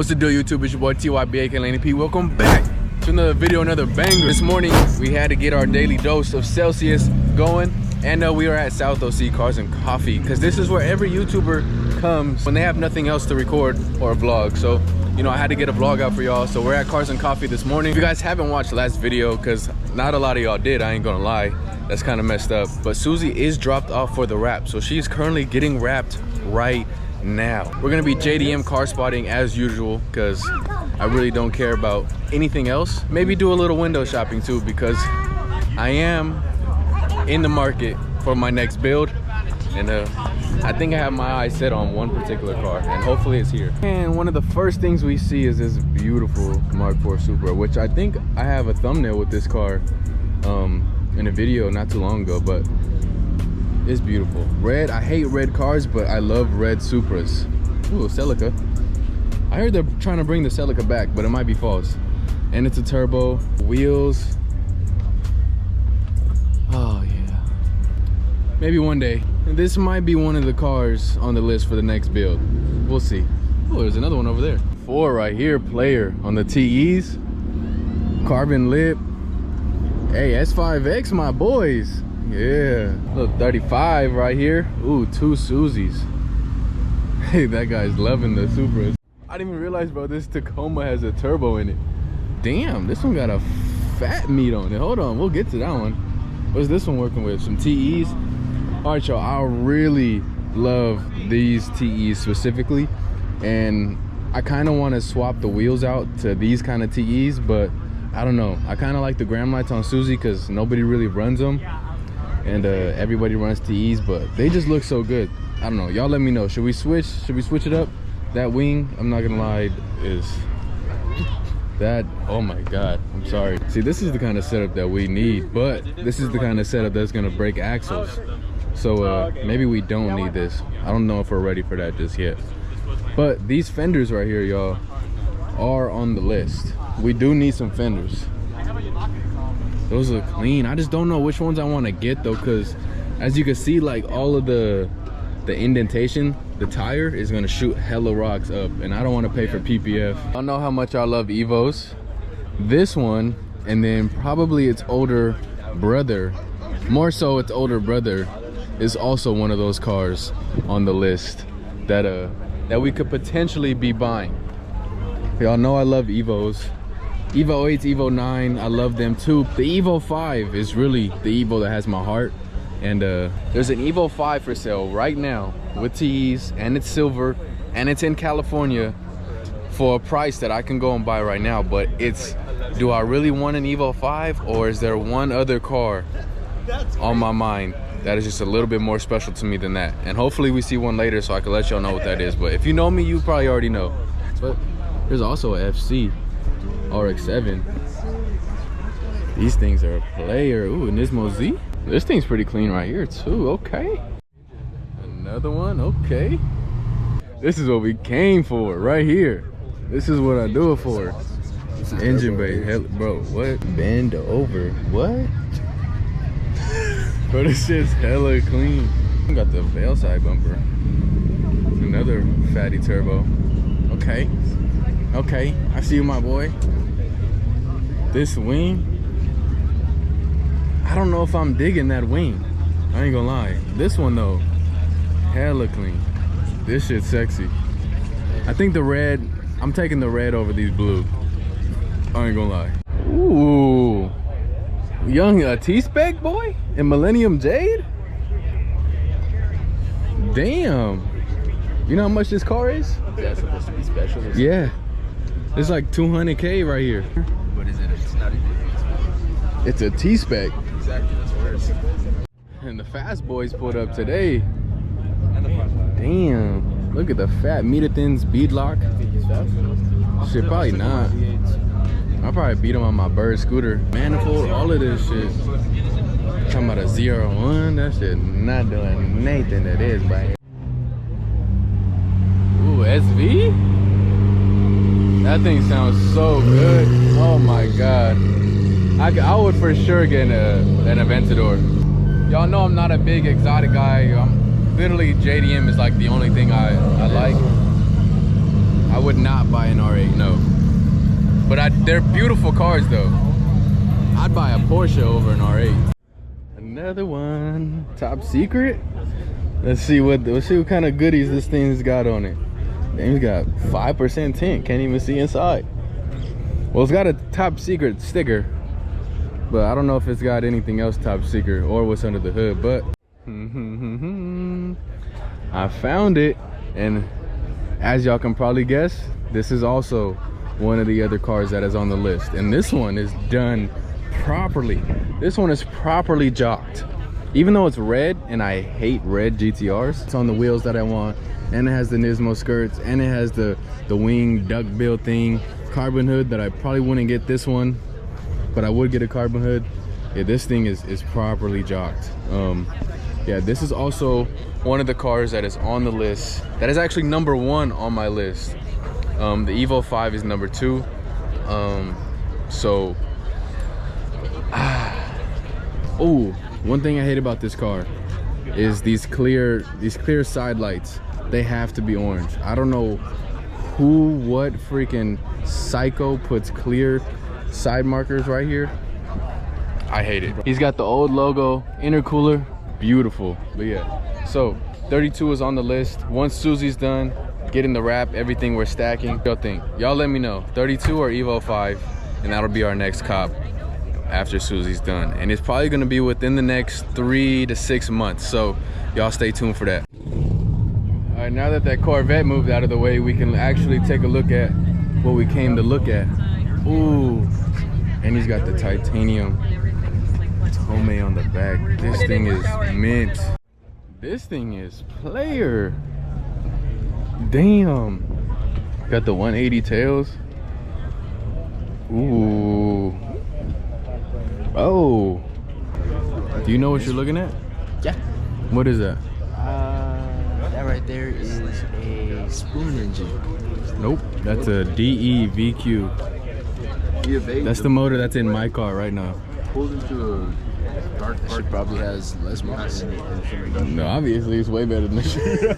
What's the deal, YouTube? It's your boy TYBA Laney P. Welcome back to another video, another banger. This morning we had to get our daily dose of Celsius going, and we are at South OC Cars and Coffee because this is where every YouTuber comes when they have nothing else to record or vlog. So you know, I had to get a vlog out for y'all. So we're at Cars and Coffee this morning. If you guys haven't watched the last video, because not a lot of y'all did, I ain't gonna lie, that's kind of messed up, but Susie is dropped off for the wrap, so she's currently getting wrapped right now. We're gonna be JDM car spotting as usual because I really don't care about anything else. Maybe do a little window shopping too, because I am in the market for my next build, and I think I have my eyes set on one particular car, and hopefully it's here. And one of the first things we see is this beautiful Mark IV Supra, which I think I have a thumbnail with this car in a video not too long ago, but it's beautiful. Red, I hate red cars, but I love red Supras. Ooh, Celica. I heard they're trying to bring the Celica back, but it might be false. And it's a turbo. Wheels. Oh yeah. Maybe one day. This might be one of the cars on the list for the next build. We'll see. Oh, there's another one over there. 4 right here, player on the TEs. Carbon lip. Hey, S5X, my boys. Yeah, little 35 right here. Ooh, 2 Susies. Hey, that guy's loving the Supras. I didn't even realize, bro, this Tacoma has a turbo in it. Damn, this one got a fat meat on it. Hold on, we'll get to that one. What's this one working with? Some TEs? All right, y'all, I really love these TEs specifically, and I kind of want to swap the wheels out to these kind of TEs, but I don't know. I kind of like the gram lights on Susie because nobody really runs them, and everybody runs TEs, but they just look so good. I don't know, y'all let me know. Should we switch it up? That wing, I'm not gonna lie, is that, oh my god, I'm sorry. See, this is the kind of setup that we need, but this is the kind of setup that's gonna break axles, so maybe we don't need this. I don't know if we're ready for that just yet, but these fenders right here, y'all, are on the list. We do need some fenders. Those look clean. I just don't know which ones I want to get though, because as you can see, like all of the indentation, the tire is going to shoot hella rocks up, and I don't want to pay for PPF. I don't know how much I love Evos. This one, and then probably its older brother, more so its older brother, is also one of those cars on the list that that we could potentially be buying. Y'all know I love Evos. Evo 8s, Evo 9, I love them too. The Evo 5 is really the Evo that has my heart, and there's an Evo 5 for sale right now with TEs, and it's silver, and it's in California for a price that I can go and buy right now. But it's, do I really want an Evo 5, or is there one other car on my mind that is just a little bit more special to me than that? And hopefully we see one later so I can let y'all know what that is. But if you know me, you probably already know. But there's also a FC RX-7. These things are a player. Ooh, and Nismo Z. This thing's pretty clean right here too. Okay, another one. Okay, this is what we came for right here. This is what I do it for. Engine bay. Hell, bro, what? Bend over. What? Bro, this shit's hella clean. Got the veil side bumper. Another fatty turbo. Okay, okay, I see you, my boy. This wing, I don't know if I'm digging that wing. I ain't gonna lie. This one though, hella clean. This shit's sexy. I think the red, I'm taking the red over these blue. I ain't gonna lie. Ooh, young T-Spec boy in Millennium Jade. Damn. You know how much this car is? That's supposed to be special. Yeah. It's like 200K right here. What is it? It's not even. It's a T-Spec. Exactly, that's worse. And the fast boys pulled up today. Damn. Look at the fat meter-thins bead lock. Shit, probably not. I'll probably beat him on my bird scooter. Manifold, all of this shit. Talking about a 0-1. That shit not doing nothing to this, man. Ooh, SV? That thing sounds so good. Oh my god. I would for sure get an Aventador. Y'all know I'm not a big exotic guy. Literally JDM is like the only thing I like. I would not buy an R8, no. But they're beautiful cars though. I'd buy a Porsche over an R8. Another one, top secret. Let's see what kind of goodies this thing's got on it. It's got 5% tint, can't even see inside. Well, it's got a top secret sticker, but I don't know if it's got anything else top secret or what's under the hood, but I found it. And as y'all can probably guess, this is also one of the other cars that is on the list. And this one is done properly. This one is properly jocked. Even though it's red, and I hate red GTRs, it's on the wheels that I want, and it has the Nismo skirts, and it has the wing duckbill thing, carbon hood that I probably wouldn't get this one, but I would get a carbon hood. Yeah, this thing is properly jocked. Yeah, this is also one of the cars that is on the list. That is actually number 1 on my list. The Evo 5 is number 2. Oh, one thing I hate about this car is these clear side lights. They have to be orange. I don't know what freaking psycho puts clear side markers right here. I hate it. He's got the old logo, intercooler, beautiful. But yeah, so 32 is on the list. Once Susie's done getting the wrap, everything we're stacking, y'all think? Y'all let me know, 32 or Evo 5, and that'll be our next cop after Susie's done. And it's probably gonna be within the next 3 to 6 months, so y'all stay tuned for that. All right, now that Corvette moved out of the way, we can actually take a look at what we came to look at. Ooh, and he's got the titanium Tome on the back. This thing is mint. This thing is player. Damn. Got the 180 tails. Ooh. Oh. Do you know what you're looking at? Yeah. What is that? That right there is a spoon engine. Nope. That's a DE VQ. That's the motor that's in my car right now. Pulled into a dark part. Probably has less miles in it. No, obviously it's way better than this shit.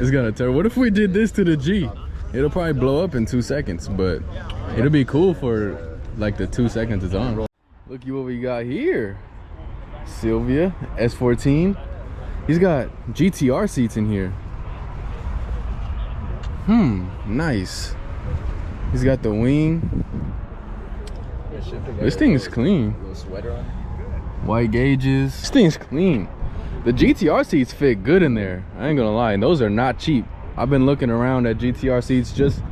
It's gonna turn. What if we did this to the G? It'll probably blow up in 2 seconds, but it'll be cool for like the 2 seconds it's on. Look at what we got here. Sylvia S14. He's got GTR seats in here. Nice. He's got the wing. This thing is clean. White gauges. This thing's clean. The GTR seats fit good in there. I ain't gonna lie, and those are not cheap. I've been looking around at GTR seats, just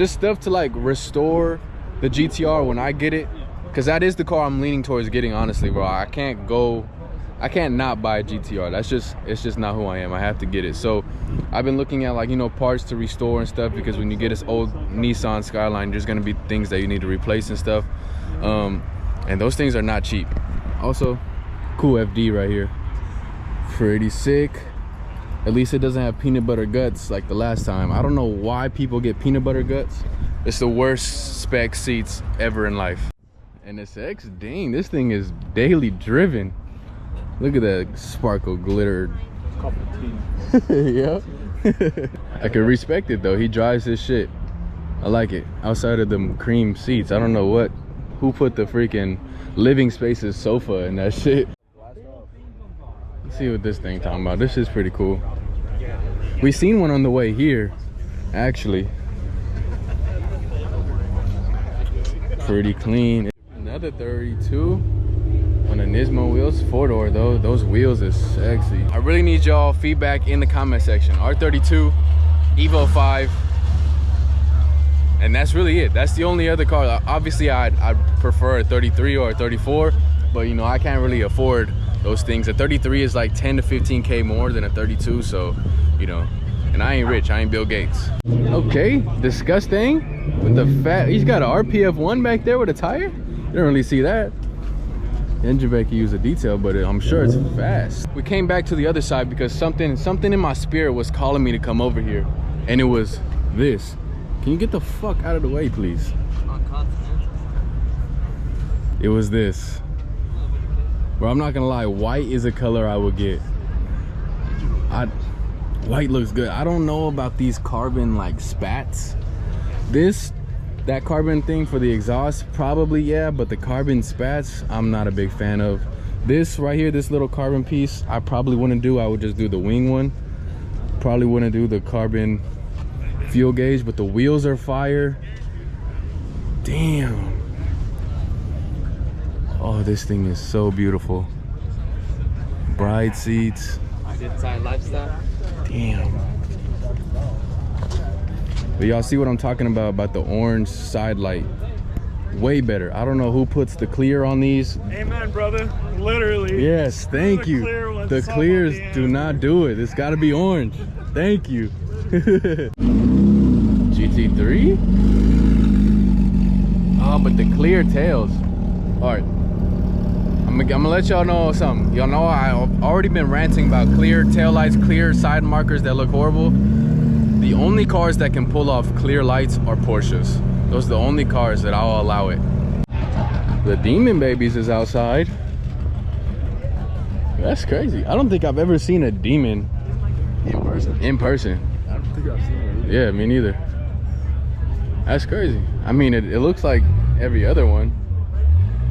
stuff to like restore the GTR when I get it, because that is the car I'm leaning towards getting, honestly, bro. I can't not buy a GTR. It's just not who I am. I have to get it. So I've been looking at, like, you know, parts to restore and stuff, because when you get this old Nissan Skyline, there's gonna be things that you need to replace and stuff. And those things are not cheap. Also, cool FD right here. Pretty sick. At least it doesn't have peanut butter guts like the last time. I don't know why people get peanut butter guts. It's the worst spec seats ever in life. NSX, dang, this thing is daily driven. Look at that sparkle glitter. Yeah. I can respect it though. He drives his shit. I like it. Outside of them cream seats, I don't know who put the freaking living spaces sofa in that shit. Let's see what this thing talking about. This is pretty cool. We seen one on the way here, actually. Pretty clean. Another 32 on the Nismo wheels, 4-door though. Those wheels is sexy. I really need y'all feedback in the comment section. R32, Evo 5, and that's really it. That's the only other car. Obviously I'd prefer a 33 or a 34, but you know, I can't really afford those things. A 33 is like 10 to 15K more than a 32, so you know, and I ain't rich, I ain't Bill Gates. Okay, disgusting with the fat. He's got an RPF1 back there with a tire. You don't really see that. Engine bay can use a detail, but I'm sure it's fast. We came back to the other side because something in my spirit was calling me to come over here, and it was this. Can you get the fuck out of the way, please? It was this. Bro, I'm not gonna lie, white is a color I would get. White looks good. I don't know about these carbon like spats. That carbon thing for the exhaust, probably, yeah, but the carbon spats, I'm not a big fan of. This right here, this little carbon piece, I probably wouldn't do. I would just do the wing one. Probably wouldn't do the carbon fuel gauge, but the wheels are fire. Damn. Oh, this thing is so beautiful. Bride seats. Inside lifestyle. Damn. But y'all see what I'm talking about the orange side light. Way better. I don't know who puts the clear on these. Amen, brother. Literally. Yes, thank you. The clears do not do it. It's got to be orange. Thank you. GT3? Oh, but the clear tails. All right. I'm gonna let y'all know something. Y'all know I've already been ranting about clear tail lights, clear side markers that look horrible. The only cars that can pull off clear lights are Porsches. Those are the only cars that I'll allow it. The Demon Babies is outside. That's crazy. I don't think I've ever seen a Demon in person. I don't think I've seen it either. Yeah, me neither. That's crazy. I mean, it looks like every other one,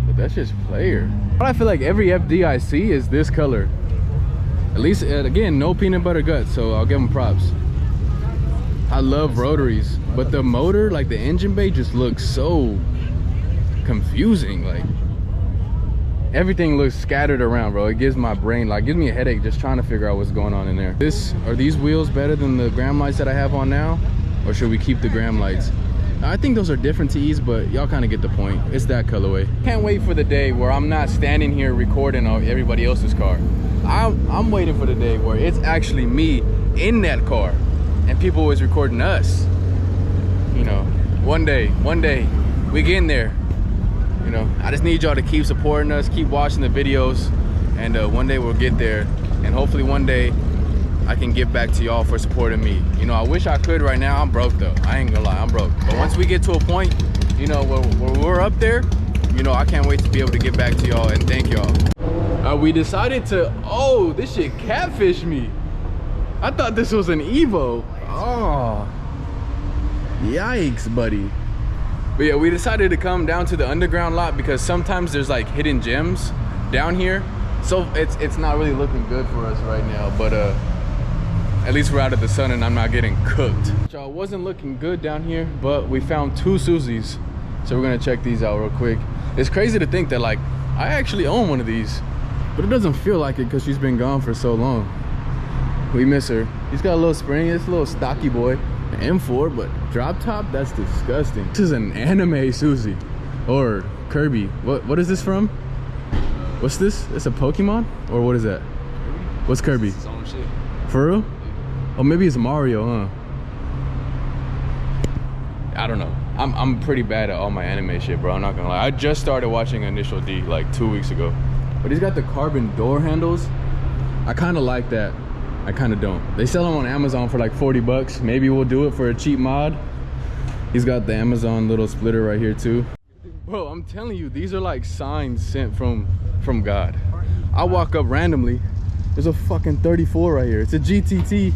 but that's just player. But I feel like every FD I see is this color. At least, again, no peanut butter guts, so I'll give them props. I love rotaries, but the motor, like the engine bay, just looks so confusing. Like everything looks scattered around, bro. It gives my brain, like, gives me a headache just trying to figure out what's going on in there. Are these wheels better than the gram lights that I have on now, or should we keep the gram lights? I think those are different TEs, but y'all kind of get the point. It's that colorway. Can't wait for the day where I'm not standing here recording on everybody else's car. I'm waiting for the day where it's actually me in that car and people is recording us. You know, one day we getting there. You know, I just need y'all to keep supporting us, keep watching the videos, and one day we'll get there. And hopefully one day I can give back to y'all for supporting me. You know, I wish I could right now. I'm broke though. I ain't gonna lie, I'm broke. But once we get to a point, you know, where we're up there, you know, I can't wait to be able to get back to y'all and thank y'all. We decided to, oh, this shit catfished me. I thought this was an Evo. Oh, yikes, buddy. But yeah, we decided to come down to the underground lot because sometimes there's like hidden gems down here. So it's not really looking good for us right now, but at least we're out of the sun and I'm not getting cooked. Y'all, it wasn't looking good down here, but we found two Suzis. So we're gonna check these out real quick. It's crazy to think that like I actually own one of these, but it doesn't feel like it because she's been gone for so long. We miss her. He's got a little spring, it's a little stocky boy. An M4, but drop top, that's disgusting. This is an anime Suzy or Kirby. What is this from? What's this? It's a Pokemon? Or what is that? What's Kirby? It's his own shit. For real? Oh, maybe it's Mario, huh? I don't know. I'm pretty bad at all my anime shit, bro. I'm not gonna lie. I just started watching Initial D like 2 weeks ago. But he's got the carbon door handles. I kind of like that. I kind of don't. They sell them on Amazon for like 40 bucks. Maybe we'll do it for a cheap mod. He's got the Amazon little splitter right here too. Bro, I'm telling you, these are like signs sent from God. I walk up randomly. There's a fucking 34 right here. It's a GTT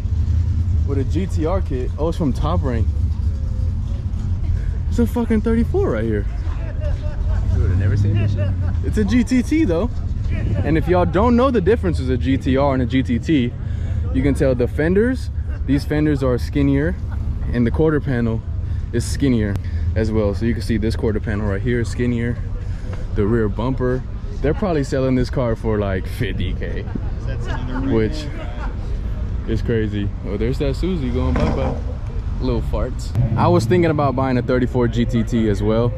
with a GTR kit. Oh, it's from Top Rank. It's a fucking 34 right here. Dude, I've never seen this shit. It's a GTT though. And if y'all don't know the difference of a GTR and a GTT, you can tell the fenders, these fenders are skinnier and the quarter panel is skinnier as well. So you can see this quarter panel right here is skinnier. The rear bumper, they're probably selling this car for like 50K, which is crazy. Oh, there's that Suzy going bye-bye. Little farts. I was thinking about buying a 34 GTT as well,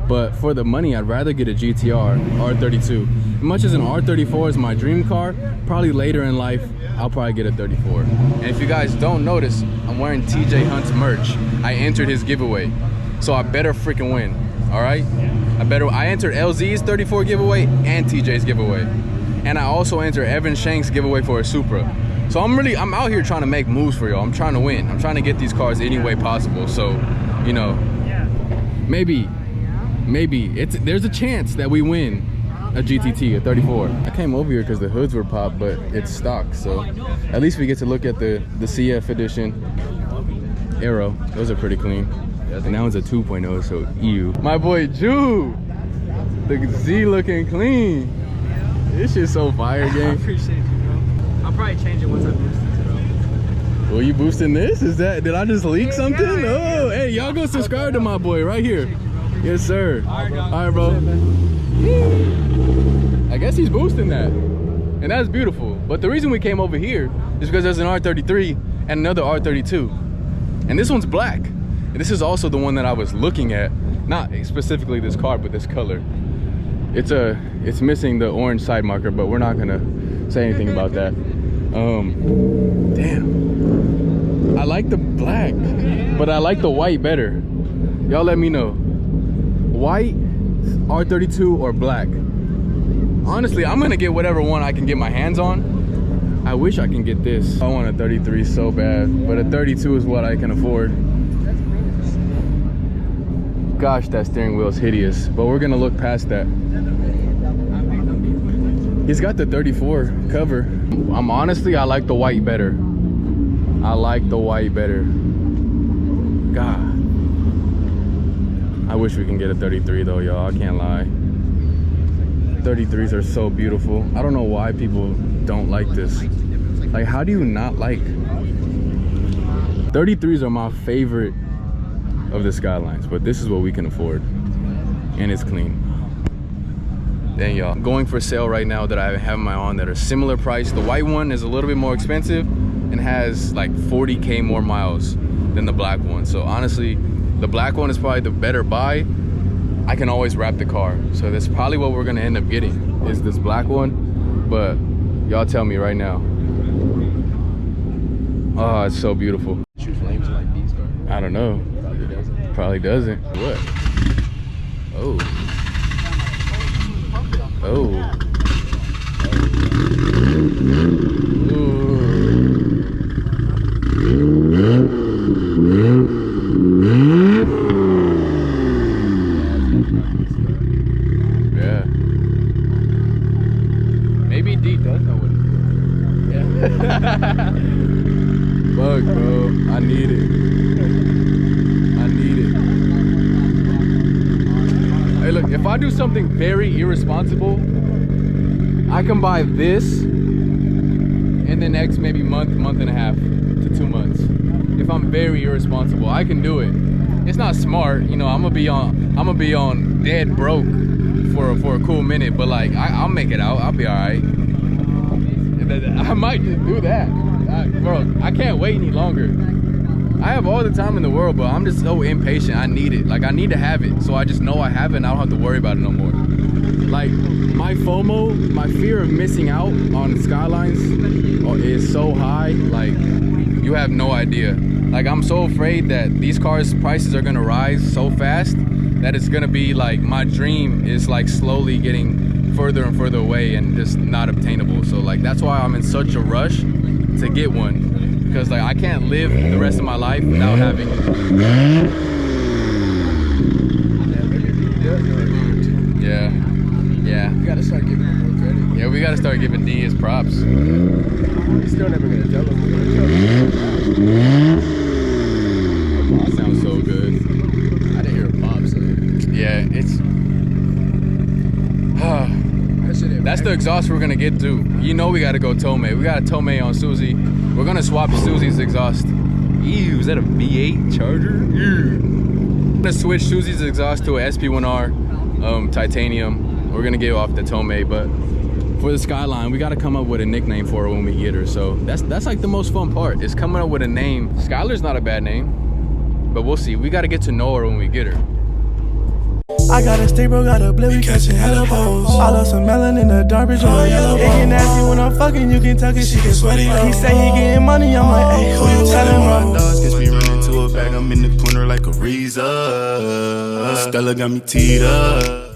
but for the money I'd rather get a GTR R32. As much as an R34 is my dream car, probably later in life I'll probably get a 34. And if you guys don't notice, I'm wearing TJ Hunt's merch. I entered his giveaway, so I better freaking win. All right, I entered LZ's 34 giveaway and TJ's giveaway, and I also entered Evan Shank's giveaway for a Supra. So I'm out here trying to make moves for y'all. I'm trying to win. I'm trying to get these cars any way possible. So, you know, maybe there's a chance that we win a GTT, a 34. I came over here because the hoods were popped, but it's stock. So at least we get to look at the CF edition Aero. Those are pretty clean. And that one's a 2.0, so ew. My boy Ju, the Z looking clean. This shit's so fire, gang. I appreciate you, bro. I'll probably change it once I boost it, bro. Well, you boosting this? Is that, did I just leak something? Oh, hey, y'all go subscribe to my boy right here. Yes, sir. All right, bro. I guess he's boosting that. And that's beautiful. But the reason we came over here is because there's an R33 and another R32. And this one's black. And this is also the one that I was looking at. Not specifically this car, but this color. It's missing the orange side marker, but we're not gonna say anything about that. Damn. I like the black, but I like the white better. Y'all let me know. White, R32, or black? Honestly, I'm gonna get whatever one I can get my hands on. I wish I can get this. I want a 33 so bad, but a 32 is what I can afford. Gosh, that steering wheel is hideous, but we're gonna look past that. He's got the 34 cover. I like the white better. I like the white better. God. I wish we can get a 33 though, y'all. I can't lie. 33s are so beautiful. I don't know why people don't like this. Like, how do you not like? 33s are my favorite of the Skylines, but this is what we can afford. And it's clean. Dang, y'all. Going for sale right now that I have my on that are similar price. The white one is a little bit more expensive and has like 40K more miles than the black one. So honestly, the black one is probably the better buy. I can always wrap the car. So that's probably what we're gonna end up getting, is this black one. But y'all tell me right now. Oh, it's so beautiful. Shoot flames like these cars. I don't know. Probably doesn't. Probably doesn't. What? Oh. Oh. Yeah. Maybe D does know what he's doing. Yeah. Fuck, bro. I need it. I need it. Hey, look, if I do something very irresponsible, I can buy this in the next maybe month and a half to 2 months. If I'm very irresponsible, I can do it. It's not smart, you know. I'm gonna be on dead broke for a cool minute, but like I'll make it out. I'll be all right. I might just do that, bro. I can't wait any longer. I have all the time in the world, but I'm just so impatient. I need it. Like, I need to have it, so I just know I have it and I don't have to worry about it no more. Like, my FOMO, my fear of missing out on Skylines is so high, like, you have no idea. Like, I'm so afraid that these cars' prices are gonna rise so fast that it's gonna be like, my dream is like slowly getting further and further away and just not obtainable. So like, that's why I'm in such a rush to get one. Because like, I can't live the rest of my life without having it. Yeah. Yeah. We gotta start giving him more credit. Yeah, we gotta start giving D his props. We're still never gonna tell him. We're gonna tell him. That sounds so good. I didn't hear a pop, so Yeah, it's... That's the exhaust we're gonna get to. You know we gotta go Tomei. We got a Tomei on Susie. We're gonna swap Susie's exhaust. Ew, is that a V8 Charger? Ew. I'm gonna switch Susie's exhaust to a SP1R titanium. We're gonna get off the Tomei, but for the Skyline, we gotta come up with a nickname for her when we get her. So that's like the most fun part, is coming up with a name. Skylar's not a bad name, but we'll see. We gotta get to know her when we get her. I got a stick, bro, got a blip, we catching hella balls. I love some melon in the dark bitch, or yellow ball. It get nasty when I'm fucking, you can tell it, she get sweaty. He say he getting money, I'm like, hey, who you telling, bro? Dogs gets me running to a bag, I'm in the corner like a Reza. Stella got me teed up.